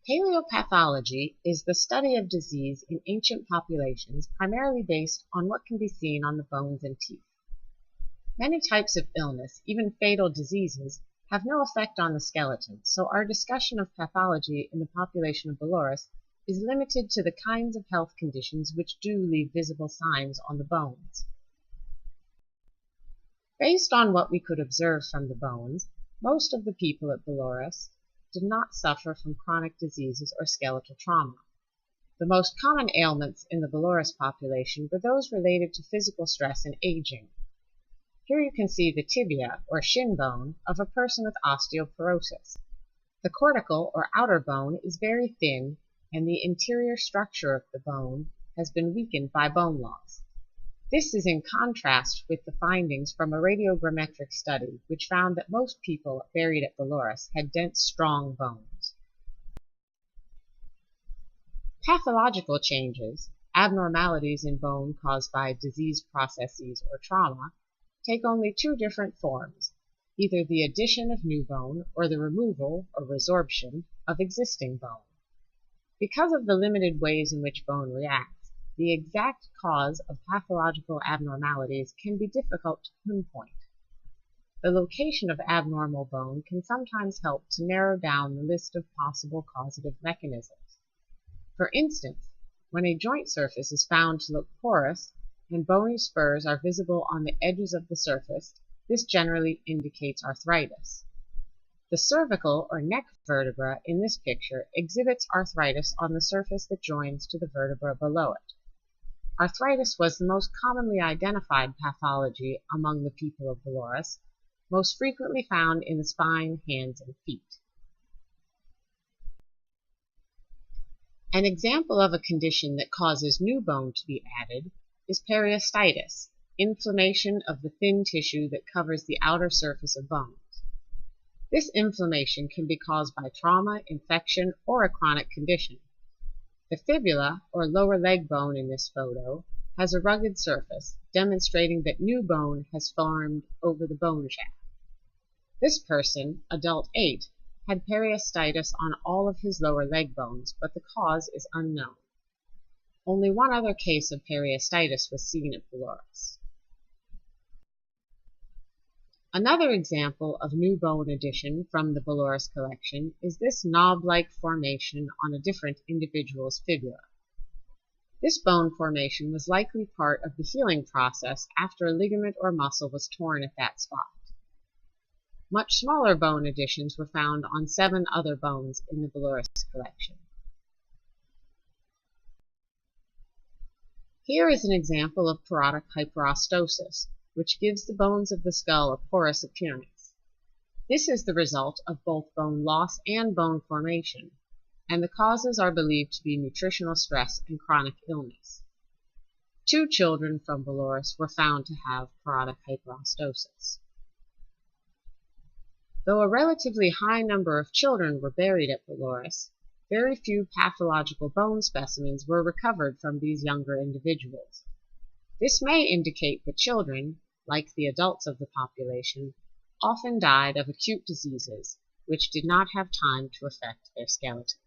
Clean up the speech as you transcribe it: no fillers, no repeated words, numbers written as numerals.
Paleopathology is the study of disease in ancient populations primarily based on what can be seen on the bones and teeth. Many types of illness, even fatal diseases, have no effect on the skeleton, so our discussion of pathology in the population of Bolores is limited to the kinds of health conditions which do leave visible signs on the bones. Based on what we could observe from the bones, most of the people at Bolores did not suffer from chronic diseases or skeletal trauma. The most common ailments in the Bolores population were those related to physical stress and aging. Here you can see the tibia or shin bone of a person with osteoporosis. The cortical or outer bone is very thin, and the interior structure of the bone has been weakened by bone loss. This is in contrast with the findings from a radiogrammetric study, which found that most people buried at Bolores had dense, strong bones. Pathological changes, abnormalities in bone caused by disease processes or trauma, take only two different forms, either the addition of new bone or the removal or resorption of existing bone. Because of the limited ways in which bone reacts, the exact cause of pathological abnormalities can be difficult to pinpoint. The location of abnormal bone can sometimes help to narrow down the list of possible causative mechanisms. For instance, when a joint surface is found to look porous and bony spurs are visible on the edges of the surface, this generally indicates arthritis. The cervical or neck vertebra in this picture exhibits arthritis on the surface that joins to the vertebra below it. Arthritis was the most commonly identified pathology among the people of Bolores, most frequently found in the spine, hands, and feet. An example of a condition that causes new bone to be added is periostitis, inflammation of the thin tissue that covers the outer surface of bones. This inflammation can be caused by trauma, infection, or a chronic condition. The fibula, or lower leg bone in this photo, has a rugged surface, demonstrating that new bone has formed over the bone shaft. This person, adult 8, had periostitis on all of his lower leg bones, but the cause is unknown. Only one other case of periostitis was seen at Bolores. Another example of new bone addition from the Bolores collection is this knob-like formation on a different individual's fibula. This bone formation was likely part of the healing process after a ligament or muscle was torn at that spot. Much smaller bone additions were found on 7 other bones in the Bolores collection. Here is an example of parodic hyperostosis, which gives the bones of the skull a porous appearance. This is the result of both bone loss and bone formation, and the causes are believed to be nutritional stress and chronic illness. 2 children from Bolores were found to have parodic hyperostosis. Though a relatively high number of children were buried at Bolores, very few pathological bone specimens were recovered from these younger individuals. This may indicate that children, like the adults of the population, often died of acute diseases which did not have time to affect their skeleton.